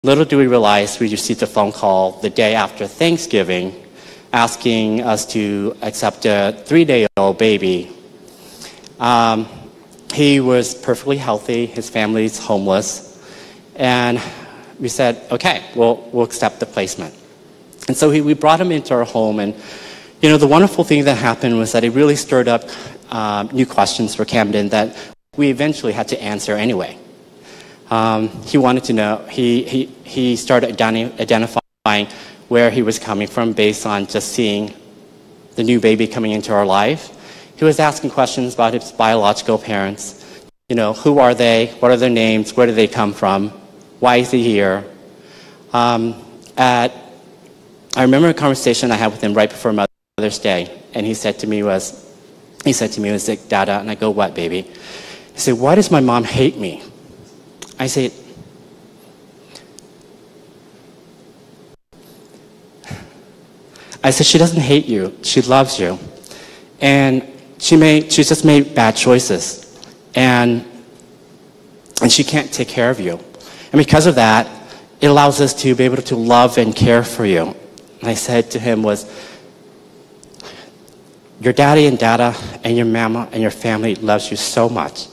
little do we realize we received a phone call the day after Thanksgiving asking us to accept a 3-day-old baby. He was perfectly healthy, his family's homeless, and we said, okay, we'll accept the placement. And so we brought him into our home, and the wonderful thing that happened was that it really stirred up new questions for Camden that we eventually had to answer anyway. He wanted to know, he started identifying where he was coming from based on just seeing the new baby coming into our life. He was asking questions about his biological parents. Who are they? What are their names? Where do they come from? Why is he here? I remember a conversation I had with him right before Mother's Day, and he said to me, Dada, and I go, what, baby? He said, why does my mom hate me? I said, she doesn't hate you, she loves you. And she just made bad choices. And she can't take care of you. And because of that, it allows us to be able to love and care for you. And I said to him your daddy and dada and your mama and your family loves you so much.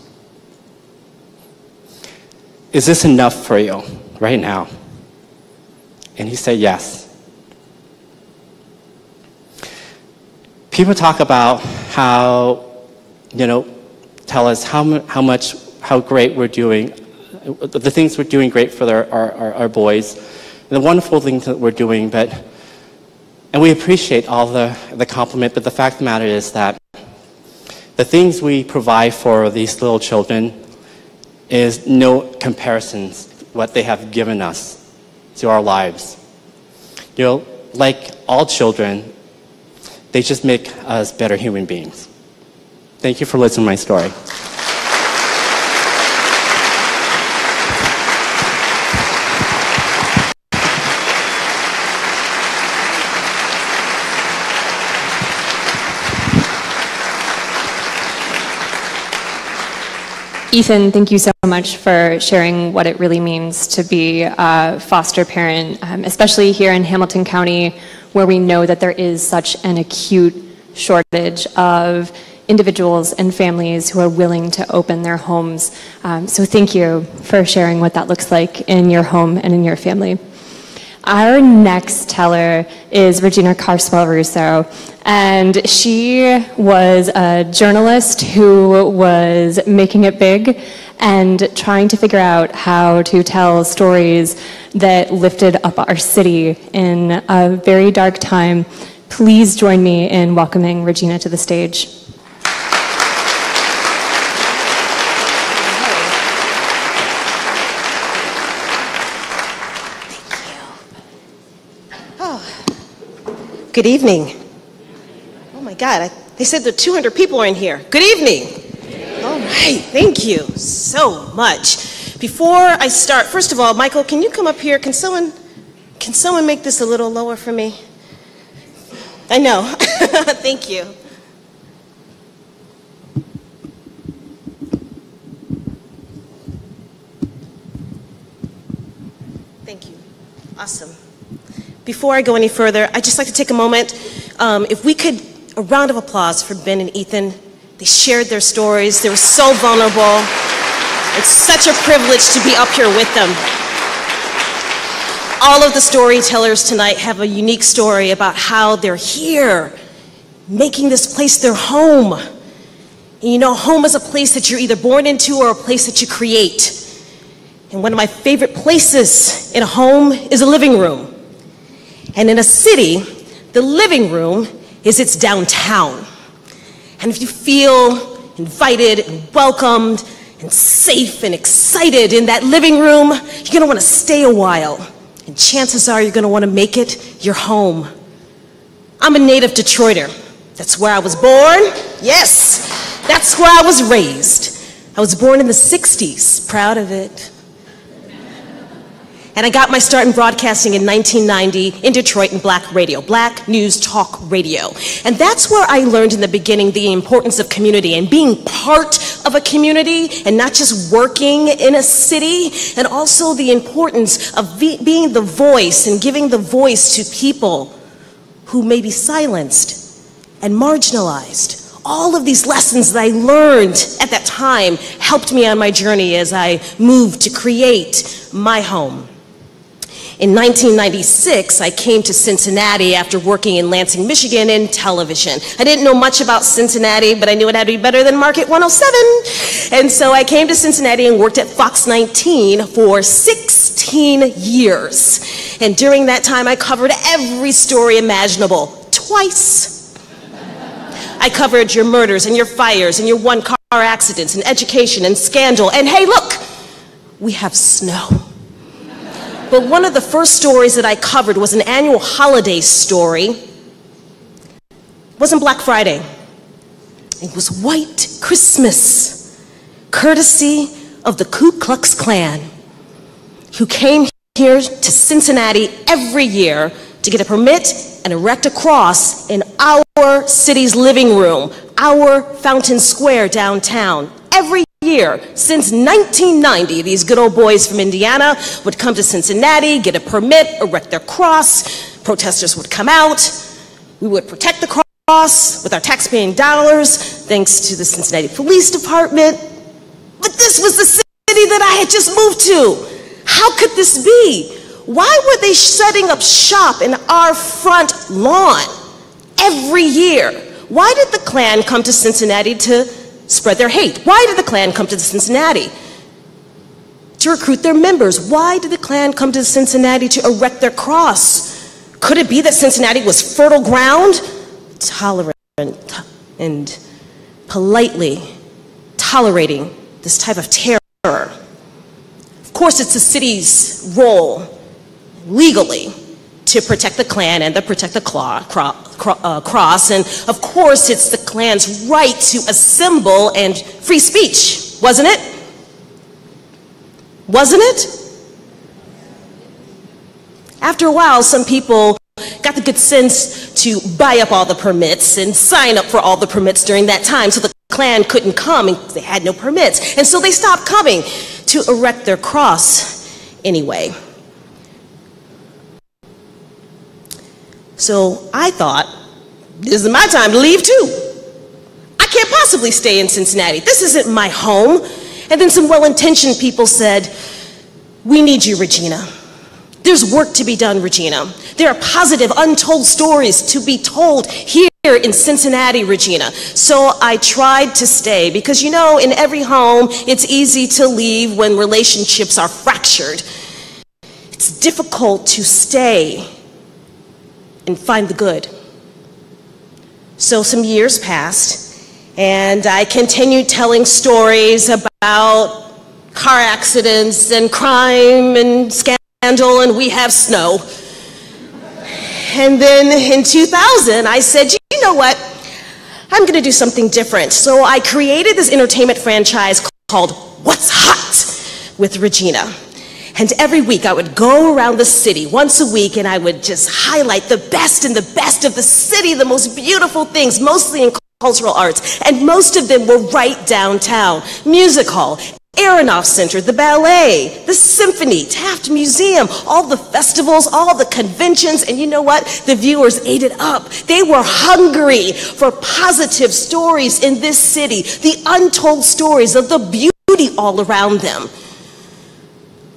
Is this enough for you right now? And he said yes. People talk about how, tell us how great we're doing, the things we're doing great for our boys, and the wonderful things that we're doing, and we appreciate all the compliment, but the fact of the matter is that the things we provide for these little children is no comparisons what they have given us to our lives. Like all children, they just make us better human beings. Thank you for listening to my story. Ethan, thank you so much for sharing what it really means to be a foster parent, especially here in Hamilton County, where we know that there is such an acute shortage of individuals and families who are willing to open their homes. So thank you for sharing what that looks like in your home and in your family. Our next teller is Regina Carswell Russo, and she was a journalist who was making it big and trying to figure out how to tell stories that lifted up our city in a very dark time. Please join me in welcoming Regina to the stage. Good evening. Oh my God, they said that 200 people are in here. Good evening. All right, thank you so much. Before I start, first of all, Michael, can you come up here? Can someone make this a little lower for me? I know, thank you. Thank you, awesome. Before I go any further, I'd just like to take a moment. If we could, a round of applause for Ben and Ethan. They shared their stories. They were so vulnerable. It's such a privilege to be up here with them. All of the storytellers tonight have a unique story about how they're here, making this place their home. And home is a place that you're either born into or a place that you create. And one of my favorite places in a home is a living room. And in a city, the living room is its downtown. And if you feel invited and welcomed and safe and excited in that living room, you're gonna wanna stay a while. And chances are you're gonna wanna make it your home. I'm a native Detroiter. That's where I was born. Yes, that's where I was raised. I was born in the 60s, proud of it. And I got my start in broadcasting in 1990 in Detroit in black radio, black news talk radio. And that's where I learned in the beginning the importance of community and being part of a community and not just working in a city, and also the importance of being the voice and giving the voice to people who may be silenced and marginalized. All of these lessons that I learned at that time helped me on my journey as I moved to create my home. In 1996, I came to Cincinnati after working in Lansing, Michigan in television. I didn't know much about Cincinnati, but I knew it had to be better than Market 107. And so I came to Cincinnati and worked at Fox 19 for 16 years. And during that time, I covered every story imaginable, twice. I covered your murders and your fires and your one-car accidents and education and scandal. And hey, look, we have snow. But one of the first stories that I covered was an annual holiday story. It wasn't Black Friday. It was White Christmas, courtesy of the Ku Klux Klan, who came here to Cincinnati every year to get a permit and erect a cross in our city's living room, our Fountain Square downtown. Every year, since 1990, these good old boys from Indiana would come to Cincinnati, get a permit, erect their cross, protesters would come out, we would protect the cross with our taxpaying dollars, thanks to the Cincinnati Police Department. But this was the city that I had just moved to. How could this be? Why were they setting up shop in our front lawn every year? Why did the Klan come to Cincinnati to spread their hate? Why did the Klan come to Cincinnati? To recruit their members. Why did the Klan come to Cincinnati to erect their cross? Could it be that Cincinnati was fertile ground? Tolerant and politely tolerating this type of terror. Of course, it's the city's role legally to protect the Klan and to protect the cross. And of course, it's the Klan's right to assemble and free speech, wasn't it? Wasn't it? After a while, some people got the good sense to buy up all the permits and sign up for all the permits during that time, so the Klan couldn't come and they had no permits. And so they stopped coming to erect their cross anyway. So I thought, this is my time to leave too. I can't possibly stay in Cincinnati. This isn't my home. And then some well-intentioned people said, we need you, Regina. There's work to be done, Regina. There are positive, untold stories to be told here in Cincinnati, Regina. So I tried to stay because, you know, in every home, it's easy to leave when relationships are fractured. It's difficult to stay and find the good. So some years passed, and I continued telling stories about car accidents and crime and scandal, and we have snow. And then in 2000, I said, you know what? I'm gonna do something different. So I created this entertainment franchise called What's Hot with Regina. And every week I would go around the city once a week and I would just highlight the best and the best of the city, the most beautiful things, mostly in cultural arts. And most of them were right downtown. Music Hall, Aronoff Center, the ballet, the symphony, Taft Museum, all the festivals, all the conventions. And you know what? The viewers ate it up. They were hungry for positive stories in this city, the untold stories of the beauty all around them.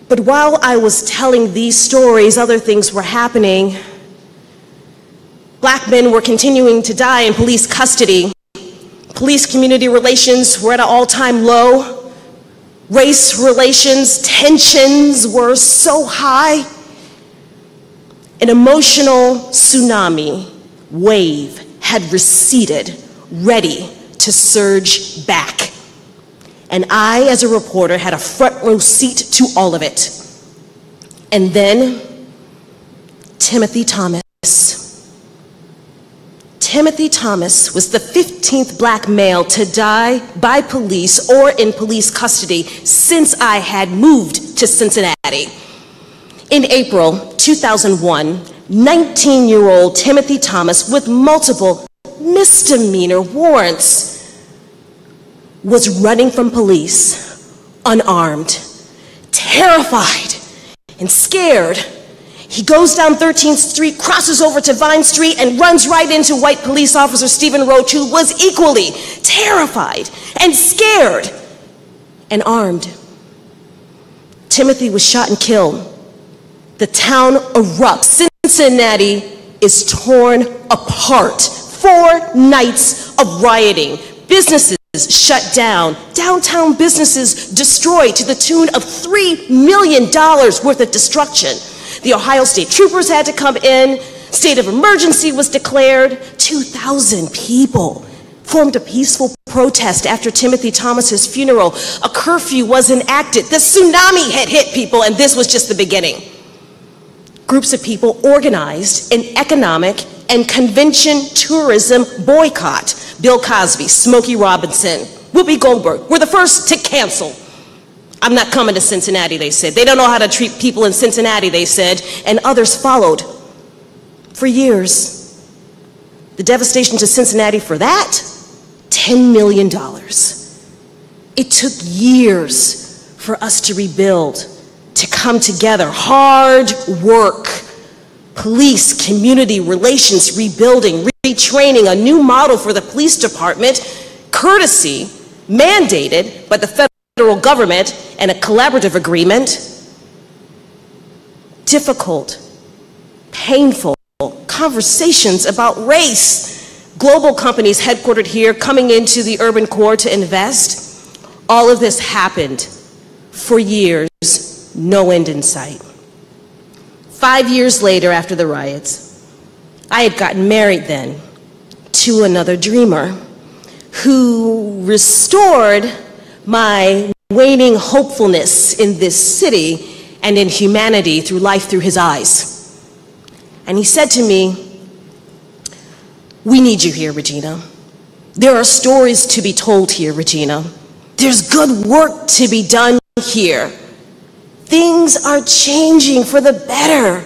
But while I was telling these stories, other things were happening. Black men were continuing to die in police custody. Police-community relations were at an all-time low. Race relations, tensions were so high. An emotional tsunami wave had receded, ready to surge back. And I, as a reporter, had a front row seat to all of it. And then, Timothy Thomas. Timothy Thomas was the 15th black male to die by police or in police custody since I had moved to Cincinnati. In April 2001, 19-year-old Timothy Thomas, with multiple misdemeanor warrants, was running from police, unarmed, terrified, and scared. He goes down 13th Street, crosses over to Vine Street, and runs right into white police officer Stephen Roach, who was equally terrified and scared and armed. Timothy was shot and killed. The town erupts. Cincinnati is torn apart. 4 nights of rioting. Businesses shut down. Downtown businesses destroyed to the tune of $3 million worth of destruction. The Ohio State Troopers had to come in. State of emergency was declared. 2,000 people formed a peaceful protest after Timothy Thomas's funeral. A curfew was enacted. The tsunami had hit people, and this was just the beginning. Groups of people organized an economic and convention tourism boycott. Bill Cosby, Smokey Robinson, Whoopi Goldberg were the first to cancel. I'm not coming to Cincinnati, they said. They don't know how to treat people in Cincinnati, they said, and others followed. For years, the devastation to Cincinnati for that, $10 million. It took years for us to rebuild, to come together. Hard work, police, community relations, rebuilding, retraining, a new model for the police department, courtesy, mandated by the federal government, and a collaborative agreement. Difficult, painful conversations about race. Global companies headquartered here coming into the urban core to invest. All of this happened for years, no end in sight. 5 years later, after the riots, I had gotten married then to another dreamer who restored my waning hopefulness in this city and in humanity through life through his eyes. And he said to me, "We need you here, Regina. There are stories to be told here, Regina. There's good work to be done here. Things are changing for the better."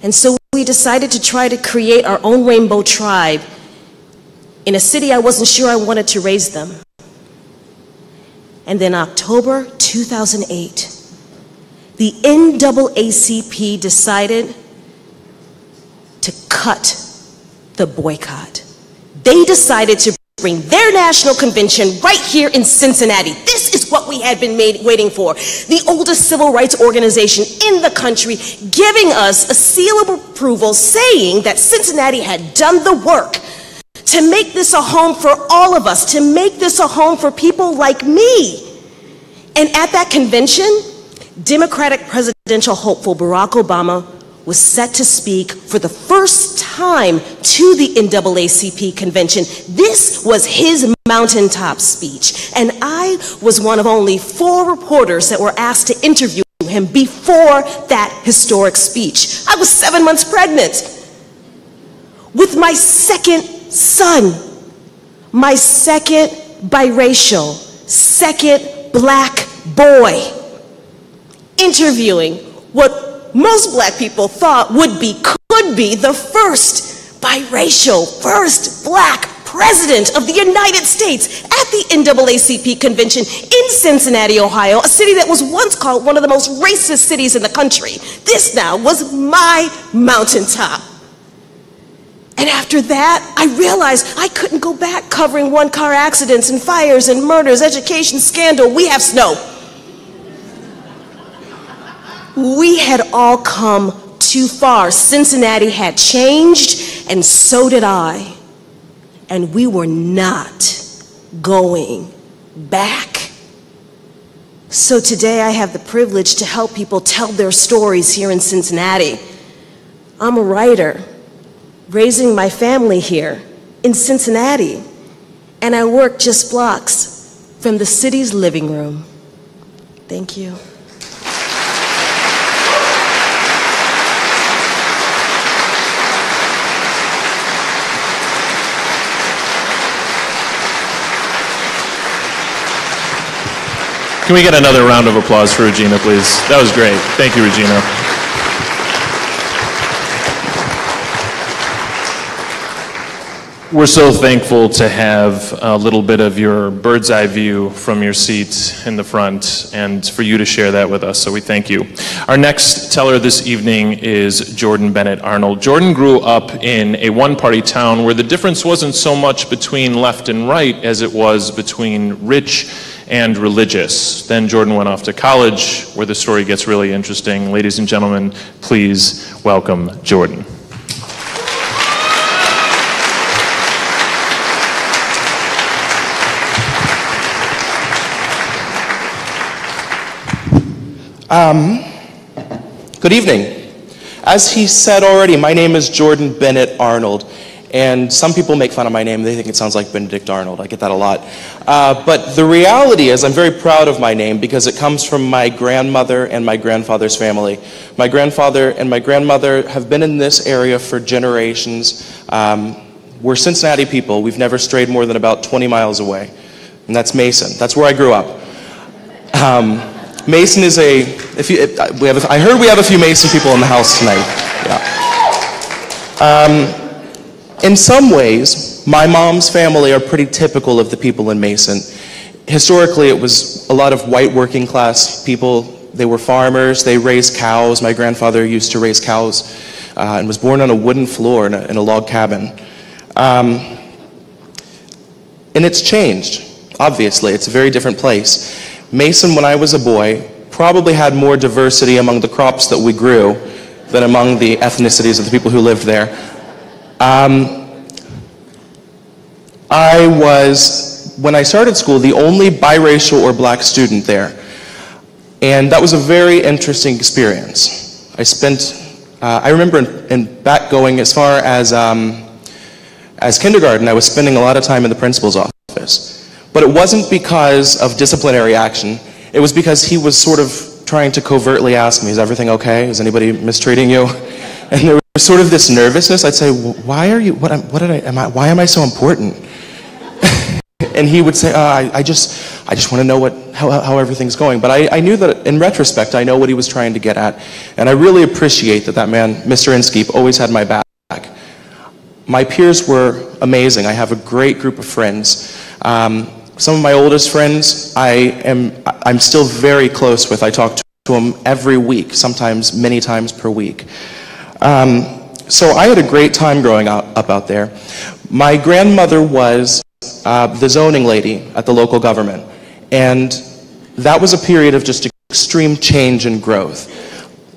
And so we decided to try to create our own rainbow tribe in a city I wasn't sure I wanted to raise them. And then October 2008, the NAACP decided to cut the boycott. They decided to bring their national convention right here in Cincinnati. This is what we had been waiting for. The oldest civil rights organization in the country, giving us a seal of approval saying that Cincinnati had done the work to make this a home for all of us, to make this a home for people like me. And at that convention, Democratic presidential hopeful Barack Obama was set to speak for the first time to the NAACP convention. This was his mountaintop speech, and I was one of only 4 reporters that were asked to interview him before that historic speech. I was 7 months pregnant with my second son, my second biracial, second black boy, interviewing what most black people thought could be the first biracial, first black president of the United States at the NAACP convention in Cincinnati, Ohio, a city that was once called one of the most racist cities in the country. This now was my mountaintop. And after that, I realized I couldn't go back covering one-car accidents and fires and murders, education scandal. We have snow. We had all come too far. Cincinnati had changed, and so did I. And we were not going back. So today I have the privilege to help people tell their stories here in Cincinnati. I'm a writer, raising my family here in Cincinnati, and I work just blocks from the city's living room. Thank you. Can we get another round of applause for Regina, please? That was great. Thank you, Regina. We're so thankful to have a little bit of your bird's eye view from your seat in the front and for you to share that with us, so we thank you. Our next teller this evening is Jordan Bennett Arnold. Jordan grew up in a one-party town where the difference wasn't so much between left and right as it was between rich and religious. Then Jordan went off to college, where the story gets really interesting. Ladies and gentlemen, please welcome Jordan. Good evening. As he said already, my name is Jordan Bennett Arnold, and some people make fun of my name. They think it sounds like Benedict Arnold. I get that a lot. But the reality is I'm very proud of my name because it comes from my grandmother and my grandfather's family. My grandfather and my grandmother have been in this area for generations. We're Cincinnati people. We've never strayed more than about 20 miles away, and that's Mason. That's where I grew up. Mason is I heard we have a few Mason people in the house tonight. Yeah. In some ways, my mom's family are pretty typical of the people in Mason. Historically, it was a lot of white working class people. They were farmers, they raised cows. My grandfather used to raise cows and was born on a wooden floor in a log cabin. And it's changed, obviously. It's a very different place. Mason, when I was a boy, probably had more diversity among the crops that we grew than among the ethnicities of the people who lived there. I was, when I started school, the only biracial or black student there. And that was a very interesting experience. I remember going as far as kindergarten, I was spending a lot of time in the principal's office. But it wasn't because of disciplinary action. It was because he was sort of trying to covertly ask me, is everything okay? Is anybody mistreating you? And there was sort of this nervousness. I'd say, why am I so important? And he would say, I just want to know how everything's going. But I knew that in retrospect, I know what he was trying to get at. And I really appreciate that man, Mr. Inskeep, always had my back. My peers were amazing. I have a great group of friends. Some of my oldest friends, I'm still very close with. I talk to them every week, sometimes many times per week. So I had a great time growing up out there. My grandmother was the zoning lady at the local government, and that was a period of just extreme change and growth.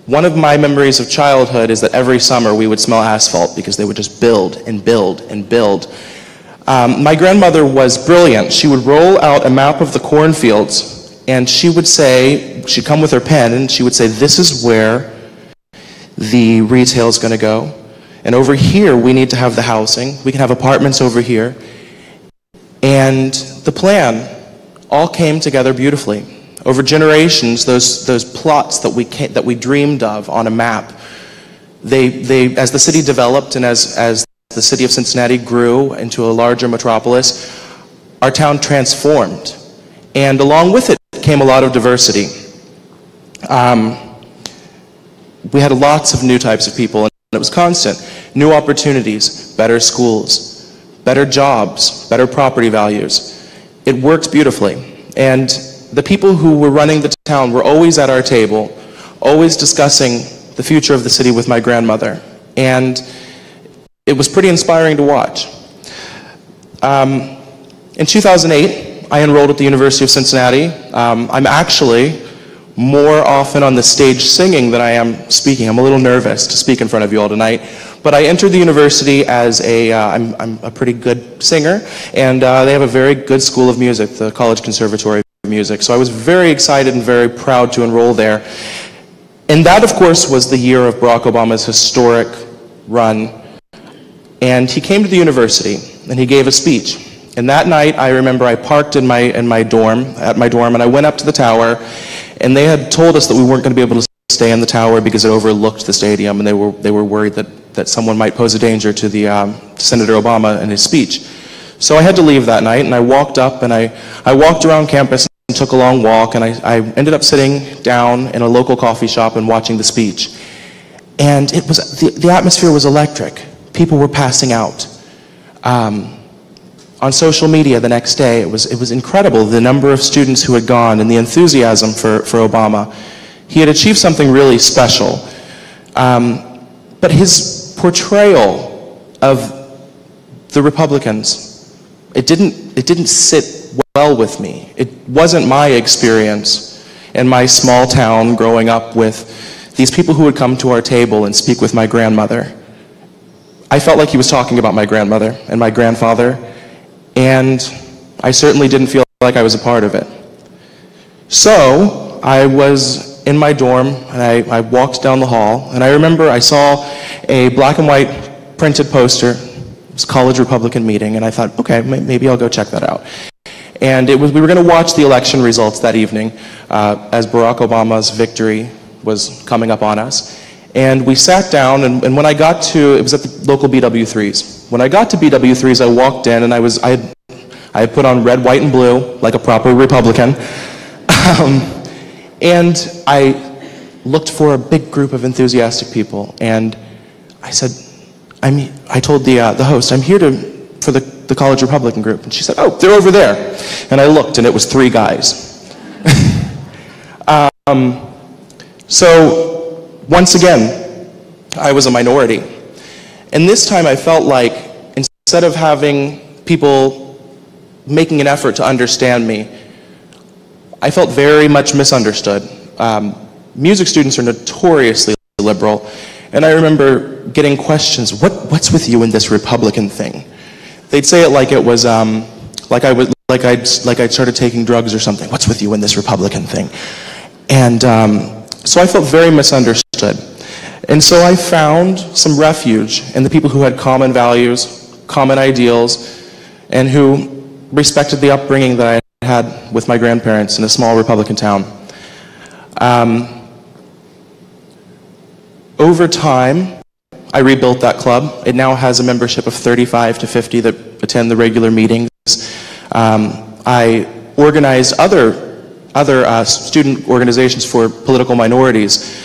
One of my memories of childhood is that every summer we would smell asphalt because they would just build and build and build. My grandmother was brilliant. She would roll out a map of the cornfields, and she'd come with her pen, and she would say, this is where the retail's going to go. And over here, we need to have the housing. We can have apartments over here. And the plan all came together beautifully. Over generations, those plots that we dreamed of on a map, as the city developed and as the city of Cincinnati grew into a larger metropolis, our town transformed. And along with it came a lot of diversity. We had lots of new types of people, and it was constant. New opportunities, better schools, better jobs, better property values. It worked beautifully. And the people who were running the town were always at our table, always discussing the future of the city with my grandmother. And it was pretty inspiring to watch. In 2008, I enrolled at the University of Cincinnati. I'm actually more often on the stage singing than I am speaking. I'm a little nervous to speak in front of you all tonight. But I entered the university as I'm a pretty good singer, and they have a very good school of music, the College Conservatory of Music. So I was very excited and very proud to enroll there. And that, of course, was the year of Barack Obama's historic run. And he came to the university, and he gave a speech. And that night, I remember I parked at my dorm, and I went up to the tower, and they had told us that we weren't going to be able to stay in the tower because it overlooked the stadium, and they were worried that someone might pose a danger to Senator Obama and his speech. So I had to leave that night, and I walked up, and I walked around campus, took a long walk, and I ended up sitting down in a local coffee shop and watching the speech. And it was, the atmosphere was electric. People were passing out. On social media the next day, it was incredible, the number of students who had gone and the enthusiasm for Obama. He had achieved something really special. But his portrayal of the Republicans, it didn't sit well with me. It wasn't my experience in my small town growing up with these people who would come to our table and speak with my grandmother. I felt like he was talking about my grandmother and my grandfather, and I certainly didn't feel like I was a part of it. So I was in my dorm, and I walked down the hall, and I remember I saw a black and white printed poster. It was a college Republican meeting, and I thought, okay, maybe I'll go check that out. And we were going to watch the election results that evening as Barack Obama's victory was coming up on us. And we sat down, and when I got to, it was at the local BW3s. When I got to BW3s, I walked in, and I had put on red, white, and blue, like a proper Republican. And I looked for a big group of enthusiastic people, and I said, I told the host, I'm here for the college Republican group. And she said, oh, they're over there. And I looked, and it was 3 guys. So once again, I was a minority. And this time I felt like instead of having people making an effort to understand me, I felt very much misunderstood. Music students are notoriously liberal, and I remember getting questions, what's with you in this Republican thing? They'd say it like it was, like I'd started taking drugs or something. What's with you in this Republican thing? And so I felt very misunderstood. And so I found some refuge in the people who had common values, common ideals, and who respected the upbringing that I had with my grandparents in a small Republican town. Over time, I rebuilt that club. It now has a membership of 35 to 50 that attend the regular meetings. I organized other student organizations for political minorities.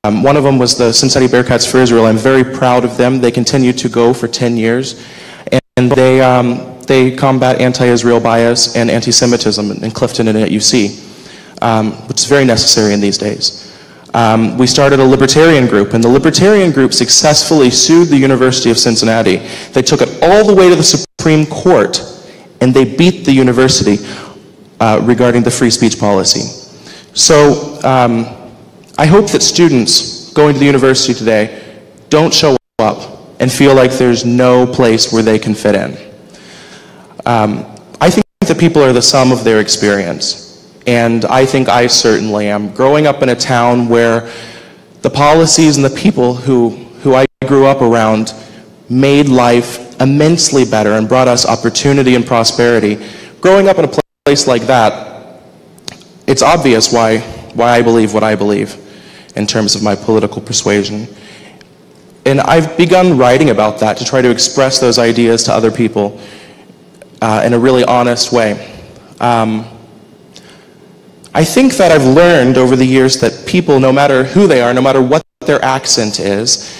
One of them was the Cincinnati Bearcats for Israel. I'm very proud of them. They continue to go for 10 years. And they combat anti-Israel bias and anti-Semitism in Clifton and at UC, which is very necessary in these days. We started a libertarian group, and the libertarian group successfully sued the University of Cincinnati. They took it all the way to the Supreme Court, and they beat the university regarding the free speech policy. So I hope that students going to the university today don't show up and feel like there's no place where they can fit in. I think that people are the sum of their experience. And I think I certainly am. Growing up in a town where the policies and the people who I grew up around made life immensely better and brought us opportunity and prosperity. Growing up in a place like that, it's obvious why I believe what I believe in terms of my political persuasion. And I've begun writing about that to try to express those ideas to other people in a really honest way. I think that I've learned over the years that people, no matter who they are, no matter what their accent is,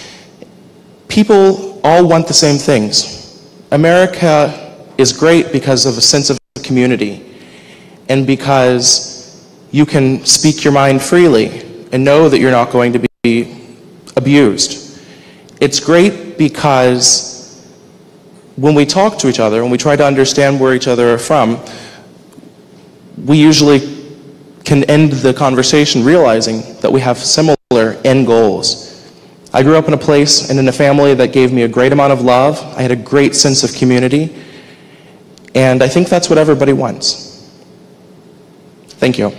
people all want the same things. America is great because of a sense of community and because you can speak your mind freely and know that you're not going to be abused. It's great because when we talk to each other and we try to understand where each other are from, we usually can end the conversation realizing that we have similar end goals. I grew up in a place and in a family that gave me a great amount of love. I had a great sense of community, and I think that's what everybody wants. Thank you.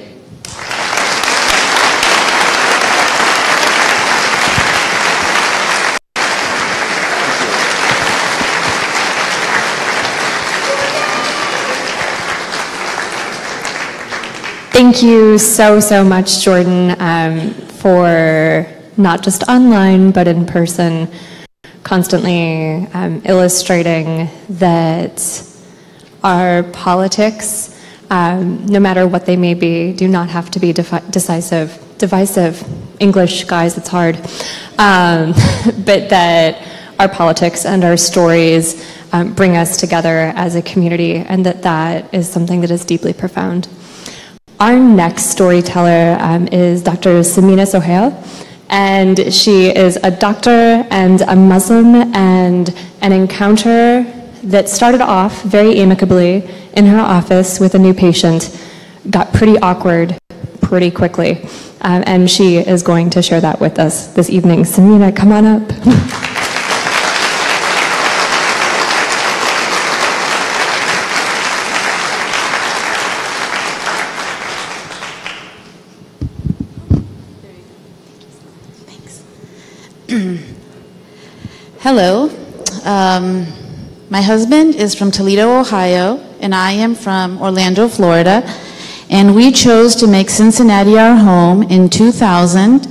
Thank you so much, Jordan, for not just online, but in person, constantly illustrating that our politics no matter what they may be, do not have to be divisive. English, guys, it's hard. But that our politics and our stories bring us together as a community, and that is something that is deeply profound. Our next storyteller is Dr. Samina Sohail, and she is a doctor and a Muslim, and an encounter that started off very amicably in her office with a new patient got pretty awkward pretty quickly. And she is going to share that with us this evening. Samina, come on up. Hello. My husband is from Toledo, Ohio, and I am from Orlando, Florida. And we chose to make Cincinnati our home in 2000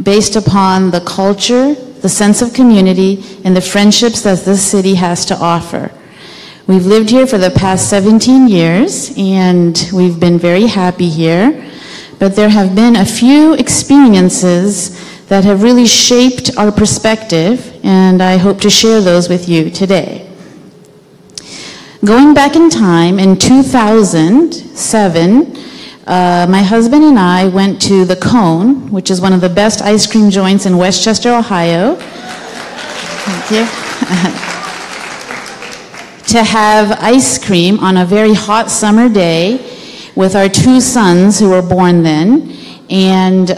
based upon the culture, the sense of community, and the friendships that this city has to offer. We've lived here for the past 17 years, and we've been very happy here. But there have been a few experiences that have really shaped our perspective, and I hope to share those with you today. Going back in time, in 2007, my husband and I went to the Cone, which is one of the best ice cream joints in Westchester, Ohio. Thank you. To have ice cream on a very hot summer day with our two sons who were born then. And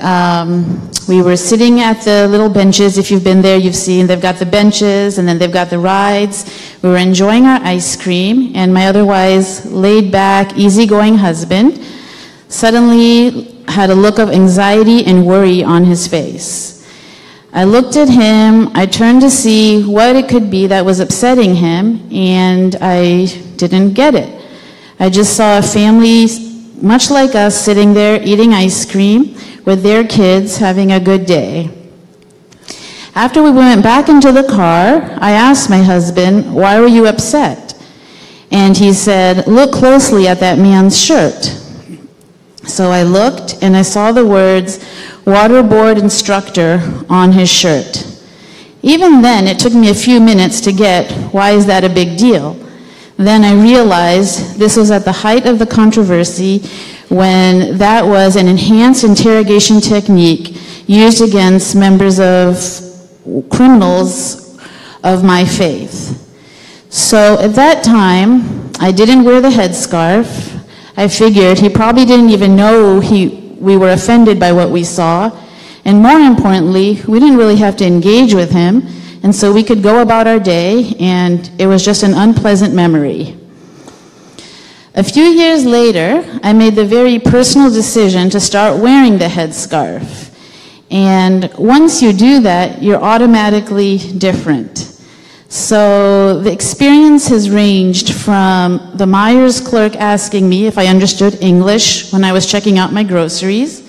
we were sitting at the little benches. If you've been there, you've seen they've got the benches and then they've got the rides. We were enjoying our ice cream, and my otherwise laid back, easygoing husband suddenly had a look of anxiety and worry on his face. I looked at him, I turned to see what it could be that was upsetting him, and I didn't get it. I just saw a family much like us sitting there eating ice cream with their kids having a good day. After we went back into the car, I asked my husband, "Why were you upset?" And he said, "Look closely at that man's shirt." So I looked and I saw the words waterboard instructor on his shirt. Even then, it took me a few minutes to get, why is that a big deal? Then I realized this was at the height of the controversy when that was an enhanced interrogation technique used against members of criminals of my faith. So at that time, I didn't wear the headscarf. I figured he probably didn't even know we were offended by what we saw. And more importantly, we didn't really have to engage with him. And so we could go about our day, and it was just an unpleasant memory. A few years later, I made the very personal decision to start wearing the headscarf. And once you do that, you're automatically different. So the experience has ranged from the Myers clerk asking me if I understood English when I was checking out my groceries,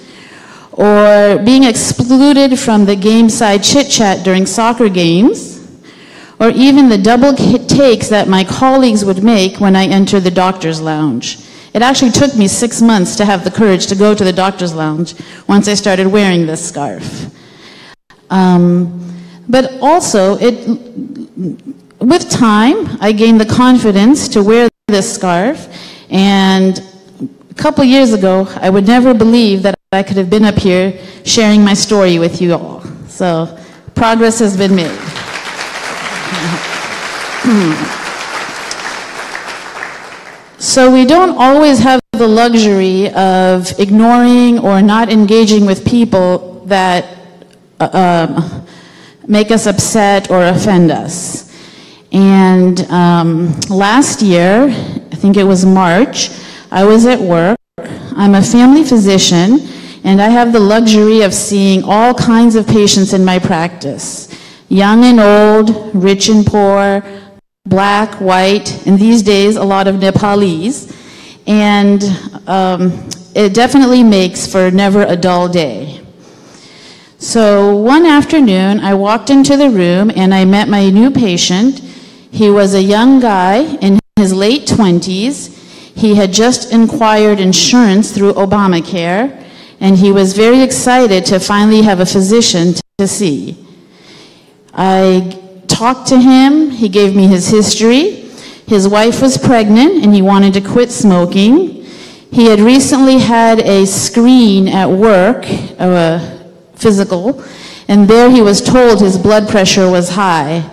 or being excluded from the game side chit-chat during soccer games, or even the double takes that my colleagues would make when I entered the doctor's lounge. It actually took me 6 months to have the courage to go to the doctor's lounge once I started wearing this scarf. But also, with time, I gained the confidence to wear this scarf, and a couple years ago, I would never believe that I could have been up here sharing my story with you all. So, progress has been made. So we don't always have the luxury of ignoring or not engaging with people that make us upset or offend us. And last year, I think it was March, I was at work. I'm a family physician, and I have the luxury of seeing all kinds of patients in my practice. Young and old, rich and poor, black, white, and these days a lot of Nepalese. And it definitely makes for never a dull day. So one afternoon, I walked into the room and I met my new patient. He was a young guy in his late 20s. He had just acquired insurance through Obamacare, and he was very excited to finally have a physician to see. I talked to him, he gave me his history. His wife was pregnant and he wanted to quit smoking. He had recently had a screen at work, physical, and there he was told his blood pressure was high.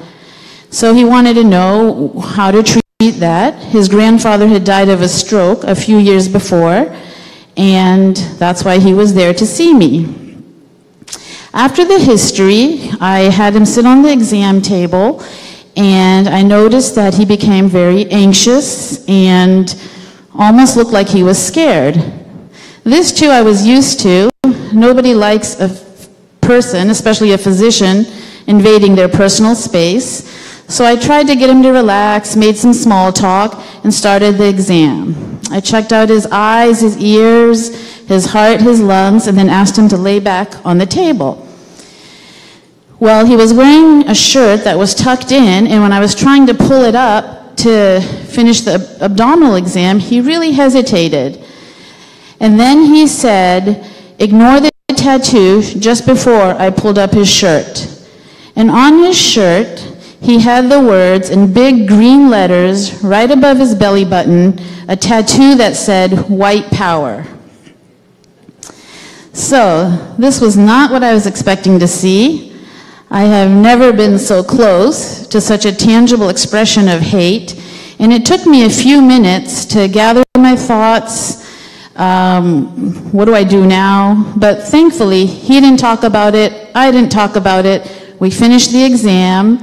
So he wanted to know how to treat that. His grandfather had died of a stroke a few years before, and that's why he was there to see me. After the history, I had him sit on the exam table, and I noticed that he became very anxious and almost looked like he was scared. This too I was used to. Nobody likes a person, especially a physician, invading their personal space. So I tried to get him to relax, made some small talk, and started the exam. I checked out his eyes, his ears, his heart, his lungs, and then asked him to lay back on the table. Well, he was wearing a shirt that was tucked in, and when I was trying to pull it up to finish the abdominal exam, he really hesitated. And then he said, "Ignore the tattoo," just before I pulled up his shirt. And on his shirt, he had the words in big green letters right above his belly button, a tattoo that said, "White Power." So, this was not what I was expecting to see. I have never been so close to such a tangible expression of hate, and it took me a few minutes to gather my thoughts. What do I do now? But thankfully, he didn't talk about it, I didn't talk about it. We finished the exam,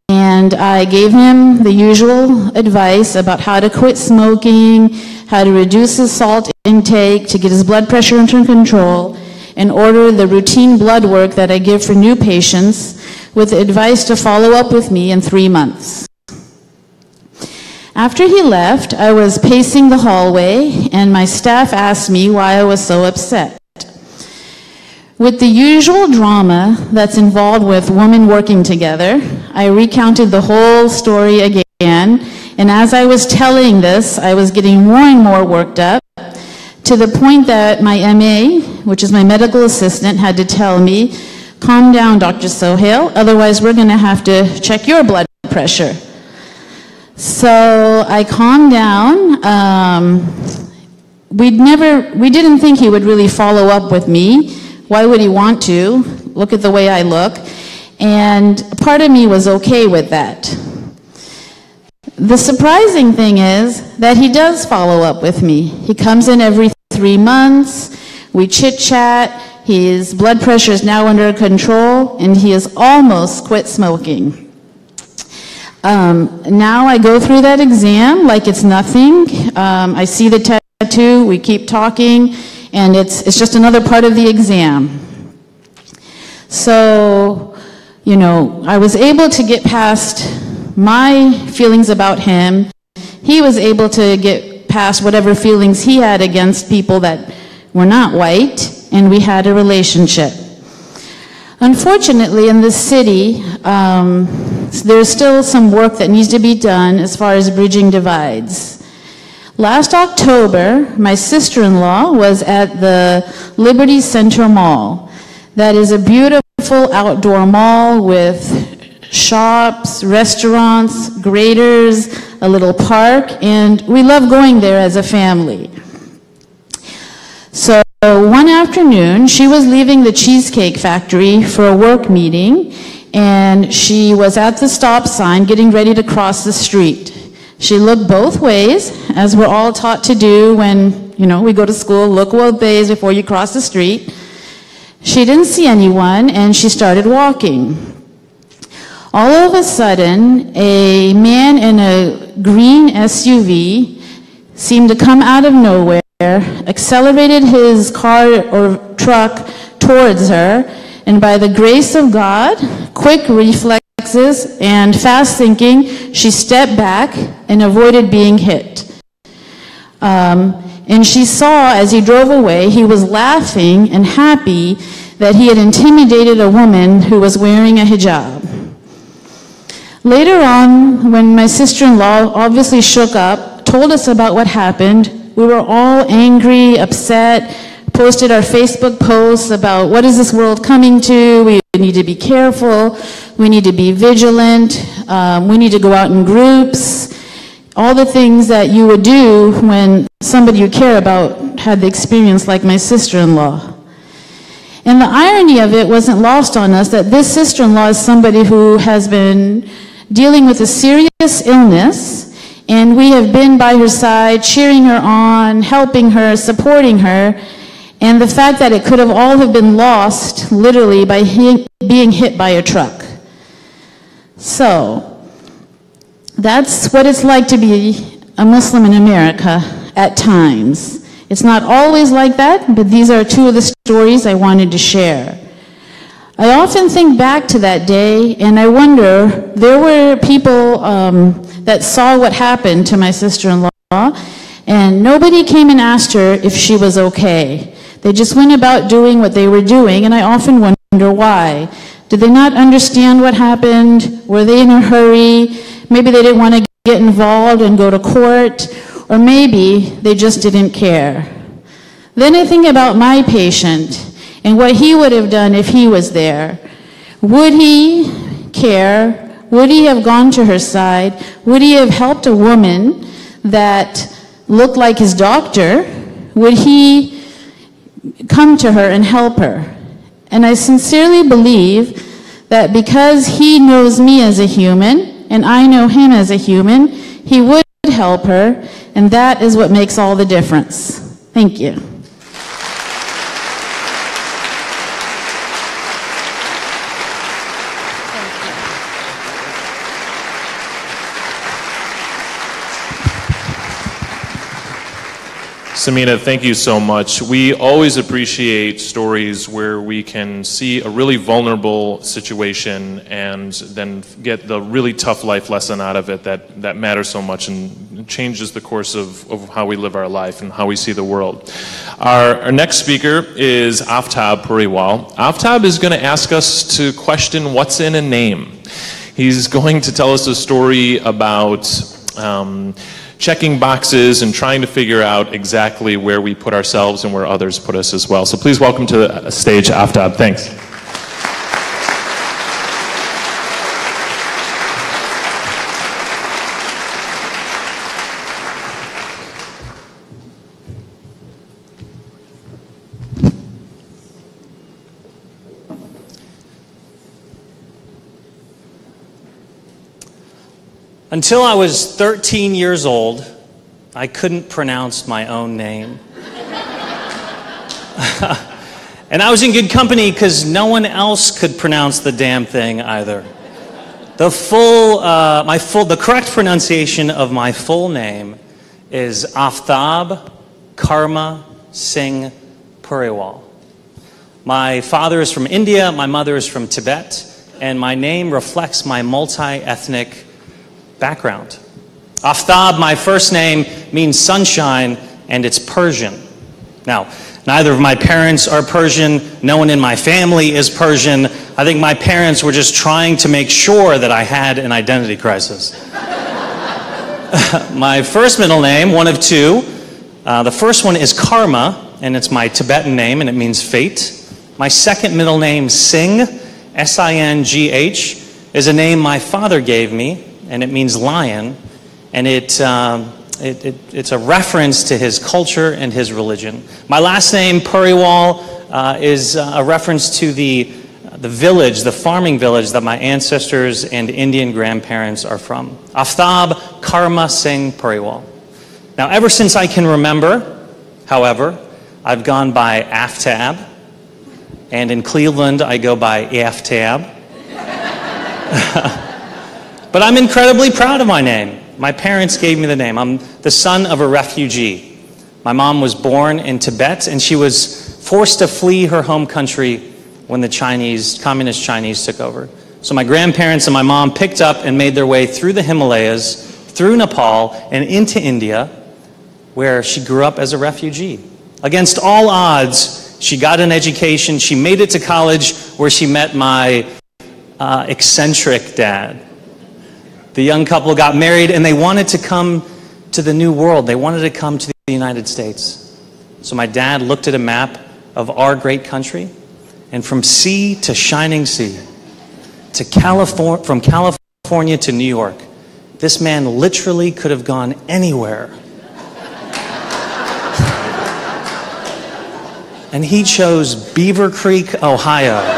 and I gave him the usual advice about how to quit smoking, how to reduce his salt intake, to get his blood pressure under control, and order the routine blood work that I give for new patients, with the advice to follow up with me in 3 months. After he left, I was pacing the hallway, and my staff asked me why I was so upset. With the usual drama that's involved with women working together, I recounted the whole story again, and as I was telling this, I was getting more and more worked up, to the point that my MA, which is my medical assistant, had to tell me, "Calm down, Dr. Sohail, otherwise we're going to have to check your blood pressure." So I calmed down. We didn't think he would really follow up with me. Why would he want to? Look at the way I look. And part of me was okay with that. The surprising thing is that he does follow up with me. He comes in every 3 months, we chit-chat, his blood pressure is now under control, and he has almost quit smoking. Now I go through that exam like it's nothing. I see the tattoo, we keep talking, and it's just another part of the exam. So, you know, I was able to get past my feelings about him. He was able to get past whatever feelings he had against people that were not white, and we had a relationship. Unfortunately, in this city, there's still some work that needs to be done as far as bridging divides. Last October, my sister-in-law was at the Liberty Center Mall. That is a beautiful outdoor mall with shops, restaurants, graders, a little park, and we love going there as a family. So one afternoon, she was leaving the Cheesecake Factory for a work meeting, and she was at the stop sign getting ready to cross the street. She looked both ways, as we're all taught to do when, you know, we go to school, look both ways before you cross the street. She didn't see anyone, and she started walking. All of a sudden, a man in a green SUV seemed to come out of nowhere, accelerated his car or truck towards her, and by the grace of God, quick reflexes and fast thinking, she stepped back and avoided being hit. And she saw, as he drove away, he was laughing and happy that he had intimidated a woman who was wearing a hijab. Later on, when my sister-in-law obviously shook up, told us about what happened, we were all angry, upset, posted our Facebook posts about what is this world coming to, we need to be careful, we need to be vigilant, we need to go out in groups, all the things that you would do when somebody you care about had the experience like my sister-in-law. And the irony of it wasn't lost on us that this sister-in-law is somebody who has been dealing with a serious illness, and we have been by her side, cheering her on, helping her, supporting her, and the fact that it could have all have been lost literally by being hit by a truck. So, that's what it's like to be a Muslim in America at times. It's not always like that, but these are two of the stories I wanted to share. I often think back to that day, and I wonder, there were people that saw what happened to my sister-in-law, and nobody came and asked her if she was okay. They just went about doing what they were doing, and I often wonder why. Did they not understand what happened? Were they in a hurry? Maybe they didn't want to get involved and go to court, or maybe they just didn't care. Then I think about my patient and what he would have done if he was there. Would he care? Would he have gone to her side? Would he have helped a woman that looked like his doctor? Would he come to her and help her? And I sincerely believe that because he knows me as a human and I know him as a human, he would help her, and that is what makes all the difference. Thank you. Samina, thank you so much. We always appreciate stories where we can see a really vulnerable situation and then get the really tough life lesson out of it that matters so much and changes the course of how we live our life and how we see the world. Our next speaker is Aftab Pureval. Aftab is going to ask us to question what's in a name. He's going to tell us a story about checking boxes and trying to figure out exactly where we put ourselves and where others put us as well. So please welcome to the stage Aftab. Thanks. Until I was 13 years old, I couldn't pronounce my own name. And I was in good company because no one else could pronounce the damn thing either. The correct pronunciation of my full name is Aftab Karma Singh Pureval. My father is from India, my mother is from Tibet, and my name reflects my multi-ethnic background. Aftab, my first name, means sunshine, and it's Persian. Now, neither of my parents are Persian. No one in my family is Persian. I think my parents were just trying to make sure that I had an identity crisis. My first middle name, one of two. The first one is Karma, and it's my Tibetan name, and it means fate. My second middle name, Singh, S-I-N-G-H, is a name my father gave me, and it means lion, and it's a reference to his culture and his religion. My last name, Pureval, is a reference to the village, the farming village that my ancestors and Indian grandparents are from. Aftab Karma Singh Pureval. Now, ever since I can remember, however, I've gone by Aftab, and in Cleveland, I go by Aftab. But I'm incredibly proud of my name. My parents gave me the name. I'm the son of a refugee. My mom was born in Tibet, and she was forced to flee her home country when the communist Chinese took over. So my grandparents and my mom picked up and made their way through the Himalayas, through Nepal, and into India, where she grew up as a refugee. Against all odds, she got an education. She made it to college, where she met my eccentric dad. The young couple got married, and they wanted to come to to the New World. They wanted to come to the United States. So my dad looked at a map of our great country, and from sea to shining sea, to from California to New York, this man literally could have gone anywhere. And he chose Beaver Creek, Ohio.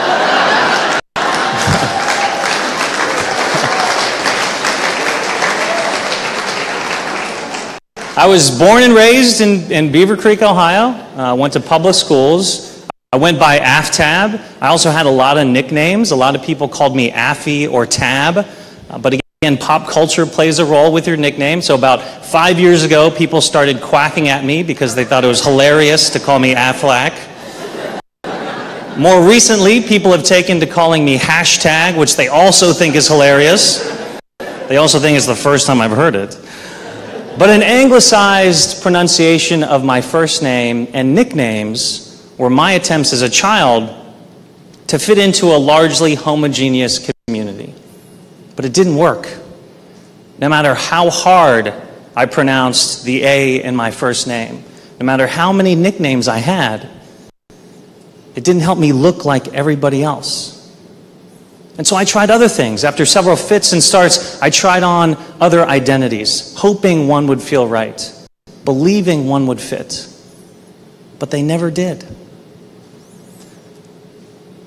I was born and raised in Beaver Creek, Ohio. Went to public schools. I went by Aftab. I also had a lot of nicknames. A lot of people called me Affy or Tab. But again, pop culture plays a role with your nickname. So about 5 years ago, people started quacking at me because they thought it was hilarious to call me Aflac. More recently, people have taken to calling me Hashtag, which they also think is hilarious. They also think it's the first time I've heard it. But an anglicized pronunciation of my first name and nicknames were my attempts as a child to fit into a largely homogeneous community. But it didn't work. No matter how hard I pronounced the A in my first name, no matter how many nicknames I had, it didn't help me look like everybody else. And so I tried other things. After several fits and starts, I tried on other identities, hoping one would feel right, believing one would fit. But they never did.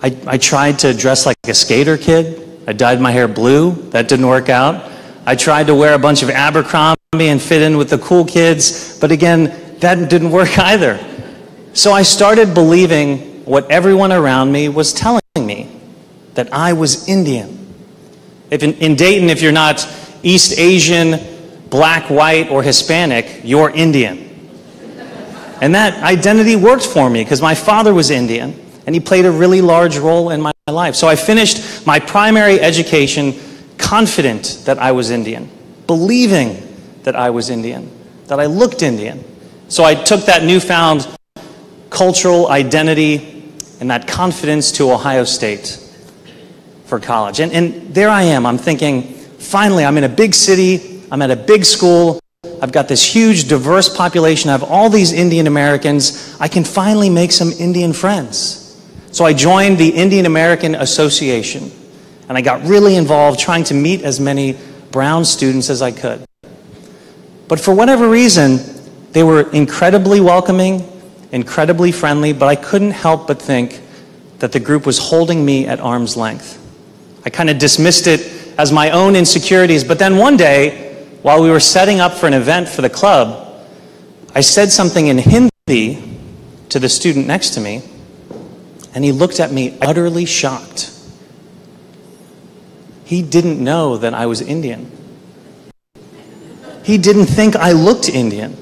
I tried to dress like a skater kid. I dyed my hair blue. That didn't work out. I tried to wear a bunch of Abercrombie and fit in with the cool kids. But again, that didn't work either. So I started believing what everyone around me was telling me, that I was Indian. In Dayton, if you're not East Asian, black, white, or Hispanic, you're Indian. And that identity worked for me because my father was Indian, and he played a really large role in my life. So I finished my primary education confident that I was Indian, believing that I was Indian, that I looked Indian. So I took that newfound cultural identity and that confidence to Ohio State for college. And there I am. I'm thinking, finally, I'm in a big city. I'm at a big school. I've got this huge, diverse population. I have all these Indian Americans. I can finally make some Indian friends. So I joined the Indian American Association, and I got really involved trying to meet as many brown students as I could. But for whatever reason, they were incredibly welcoming, incredibly friendly, but I couldn't help but think that the group was holding me at arm's length. I kind of dismissed it as my own insecurities, but then one day, while we were setting up for an event for the club, I said something in Hindi to the student next to me, and he looked at me utterly shocked. He didn't know that I was Indian. He didn't think I looked Indian.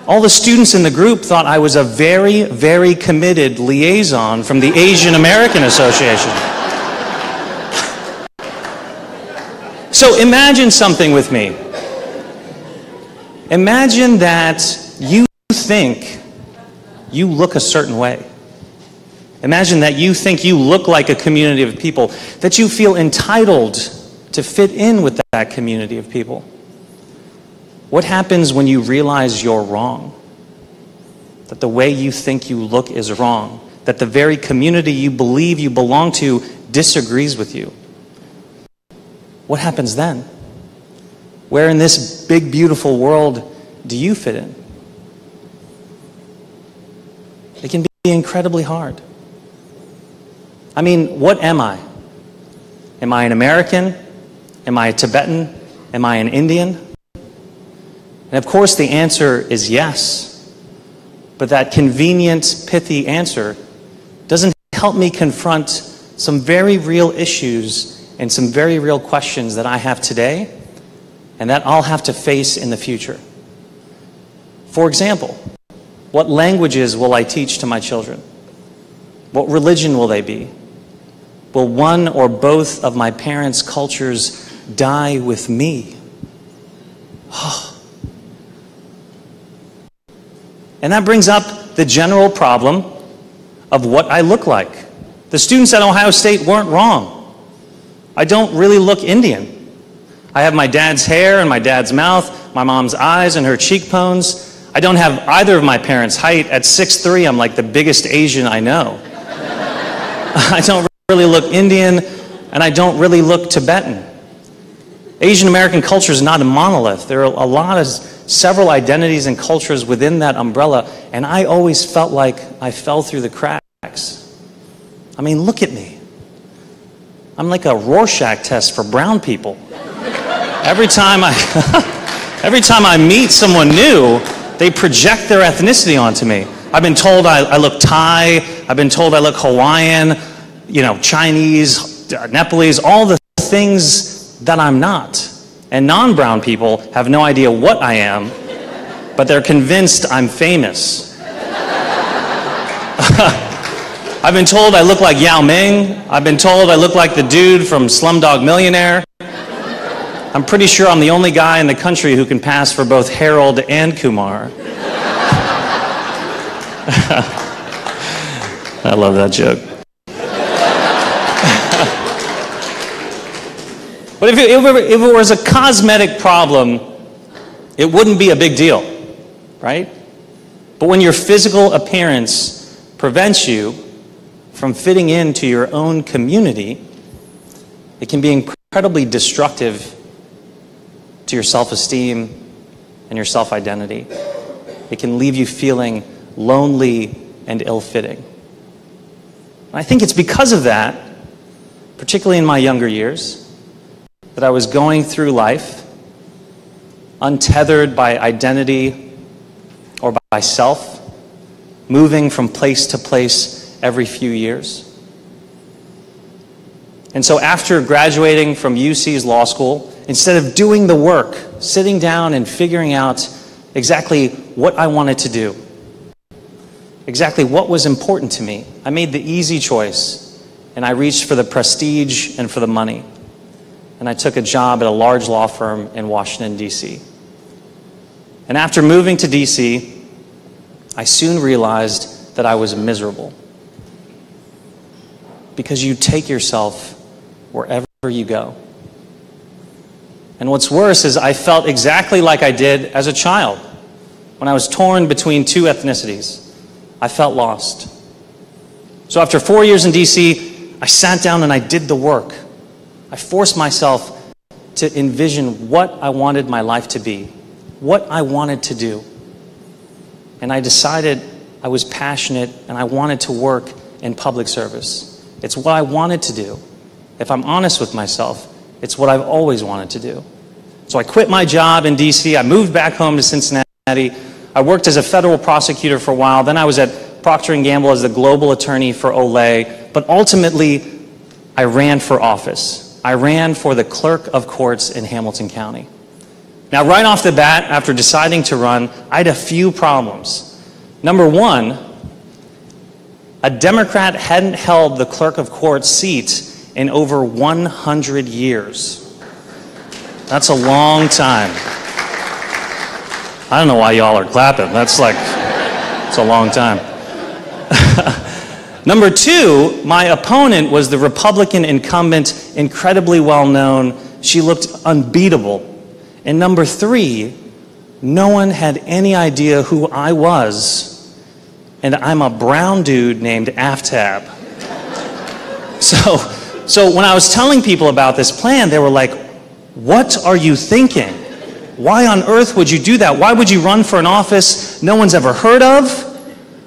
All the students in the group thought I was a very, very committed liaison from the Asian American Association. So imagine something with me. Imagine that you think you look a certain way. Imagine that you think you look like a community of people, that you feel entitled to fit in with that community of people. What happens when you realize you're wrong? That the way you think you look is wrong? That the very community you believe you belong to disagrees with you? What happens then? Where in this big, beautiful world do you fit in? It can be incredibly hard. I mean, what am I? Am I an American? Am I a Tibetan? Am I an Indian? And of course the answer is yes. But that convenient, pithy answer doesn't help me confront some very real issues and some very real questions that I have today and that I'll have to face in the future. For example, what languages will I teach to my children? What religion will they be? Will one or both of my parents' cultures die with me? And that brings up the general problem of what I look like. The students at Ohio State weren't wrong. I don't really look Indian. I have my dad's hair and my dad's mouth, my mom's eyes and her cheekbones. I don't have either of my parents' height. At 6'3", I'm like the biggest Asian I know. I don't really look Indian, and I don't really look Tibetan. Asian American culture is not a monolith. There are several identities and cultures within that umbrella, and I always felt like I fell through the cracks. I mean, look at me. I'm like a Rorschach test for brown people. Every time I meet someone new, they project their ethnicity onto me. I've been told I look Thai, I've been told I look Hawaiian, Chinese, Nepalese, all the things that I'm not. And non-brown people have no idea what I am, but they're convinced I'm famous. I've been told I look like Yao Ming. I've been told I look like the dude from Slumdog Millionaire. I'm pretty sure I'm the only guy in the country who can pass for both Harold and Kumar. I love that joke. But if it was a cosmetic problem, it wouldn't be a big deal, right? But when your physical appearance prevents you from fitting into your own community, it can be incredibly destructive to your self-esteem and your self-identity. It can leave you feeling lonely and ill-fitting. And I think it's because of that, particularly in my younger years, that I was going through life untethered by identity or by self, moving from place to place every few years. And so after graduating from UC's law school, instead of doing the work, sitting down and figuring out exactly what I wanted to do, exactly what was important to me, I made the easy choice, and I reached for the prestige and for the money. And I took a job at a large law firm in Washington, D.C. And after moving to D.C., I soon realized that I was miserable. Because you take yourself wherever you go. And what's worse is I felt exactly like I did as a child when I was torn between two ethnicities. I felt lost. So after 4 years in D.C., I sat down and I did the work. I forced myself to envision what I wanted my life to be, what I wanted to do. And I decided I was passionate and I wanted to work in public service. It's what I wanted to do. If I'm honest with myself, it's what I've always wanted to do. So I quit my job in DC, I moved back home to Cincinnati, I worked as a federal prosecutor for a while, then I was at Procter & Gamble as the global attorney for Olay, but ultimately I ran for office. I ran for the clerk of courts in Hamilton County. Now, right off the bat, after deciding to run, I had a few problems. Number one, a Democrat hadn't held the clerk of court seat in over 100 years. That's a long time. I don't know why y'all are clapping. That's like, it's a long time. Number two, my opponent was the Republican incumbent, incredibly well known. She looked unbeatable. And number three, no one had any idea who I was. And I'm a brown dude named Aftab. So when I was telling people about this plan, they were like, what are you thinking? Why on earth would you do that? Why would you run for an office no one's ever heard of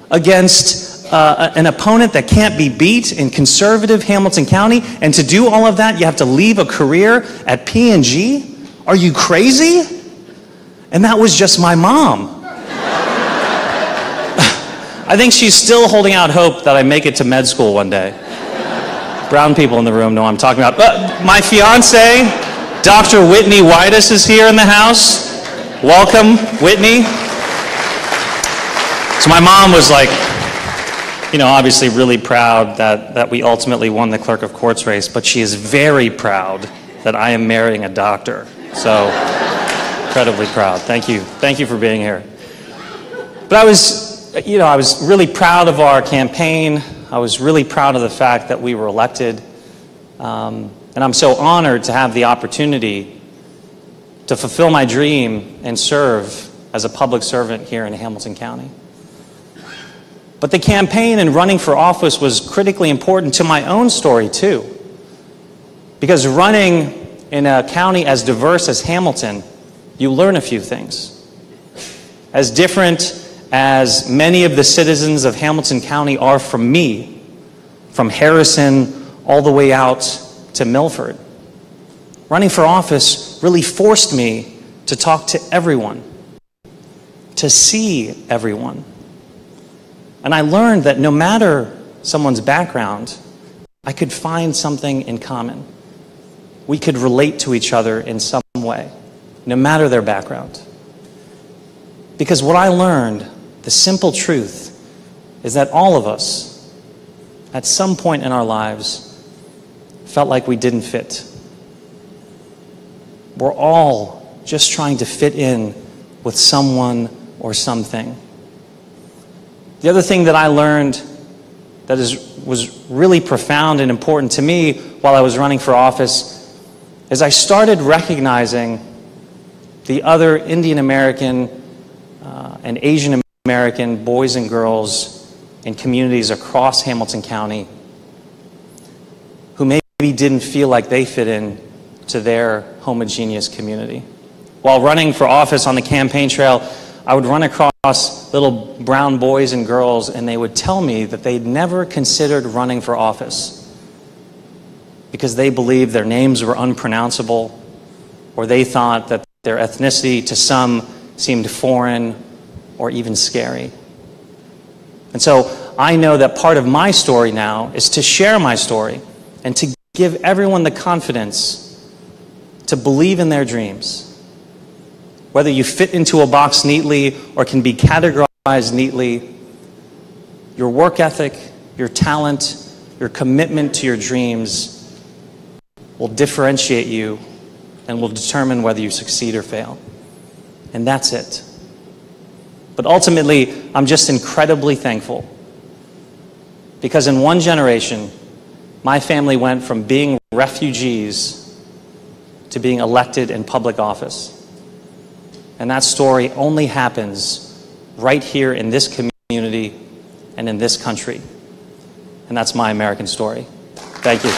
against an opponent that can't be beat in conservative Hamilton County? And to do all of that, you have to leave a career at P&G? Are you crazy? And that was just my mom. I think she's still holding out hope that I make it to med school one day. Brown people in the room know what I'm talking about. My fiance, Dr. Whitney Whitus, is here in the house. Welcome, Whitney. So my mom was like, obviously really proud that we ultimately won the clerk of courts race, but she is very proud that I am marrying a doctor. So, incredibly proud. Thank you. Thank you for being here. But I was really proud of our campaign. I was really proud of the fact that we were elected. And I'm so honored to have the opportunity to fulfill my dream and serve as a public servant here in Hamilton County. But the campaign and running for office was critically important to my own story too. Because running in a county as diverse as Hamilton, you learn a few things. As different as many of the citizens of Hamilton County are from me, from Harrison all the way out to Milford, running for office really forced me to talk to everyone, to see everyone. And I learned that no matter someone's background, I could find something in common. We could relate to each other in some way, no matter their background. Because what I learned, the simple truth, is that all of us, at some point in our lives, felt like we didn't fit. We're all just trying to fit in with someone or something. The other thing that I learned that was really profound and important to me while I was running for office is I started recognizing the other Indian American and Asian American boys and girls in communities across Hamilton County who maybe didn't feel like they fit in to their homogeneous community. While running for office on the campaign trail, I would run across little brown boys and girls, and they would tell me that they'd never considered running for office because they believed their names were unpronounceable, or they thought that their ethnicity to some seemed foreign or even scary. And so I know that part of my story now is to share my story and to give everyone the confidence to believe in their dreams. Whether you fit into a box neatly or can be categorized neatly, your work ethic, your talent, your commitment to your dreams will differentiate you and will determine whether you succeed or fail. And that's it. But ultimately, I'm just incredibly thankful because in one generation, my family went from being refugees to being elected in public office. And that story only happens right here in this community and in this country. And that's my American story. Thank you.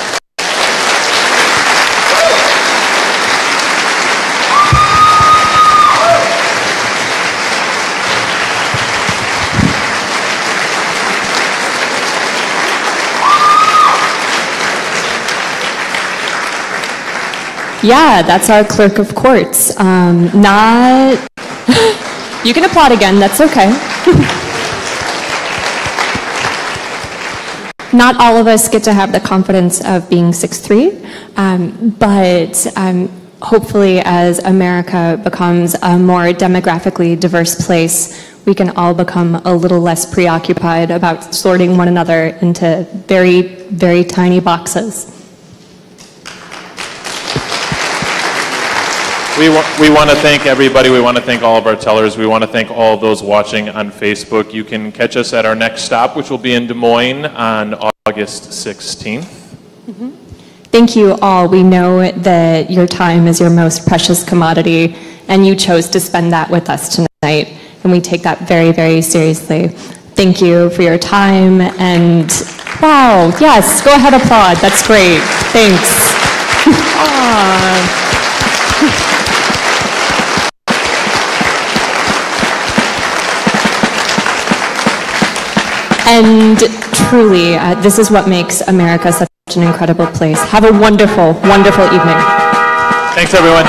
Yeah, that's our clerk of courts. Not, you can applaud again, that's okay. Not all of us get to have the confidence of being 6'3", but hopefully as America becomes a more demographically diverse place, we can all become a little less preoccupied about sorting one another into very, very tiny boxes. We want to thank everybody. We want to thank all of our tellers. We want to thank all of those watching on Facebook. You can catch us at our next stop, which will be in Des Moines on August 16th. Mm-hmm. Thank you all. We know that your time is your most precious commodity, and you chose to spend that with us tonight, and we take that very, very seriously. Thank you for your time, and wow, yes, go ahead, applaud. That's great. Thanks. And truly, this is what makes America such an incredible place. Have a wonderful, wonderful evening. Thanks, everyone.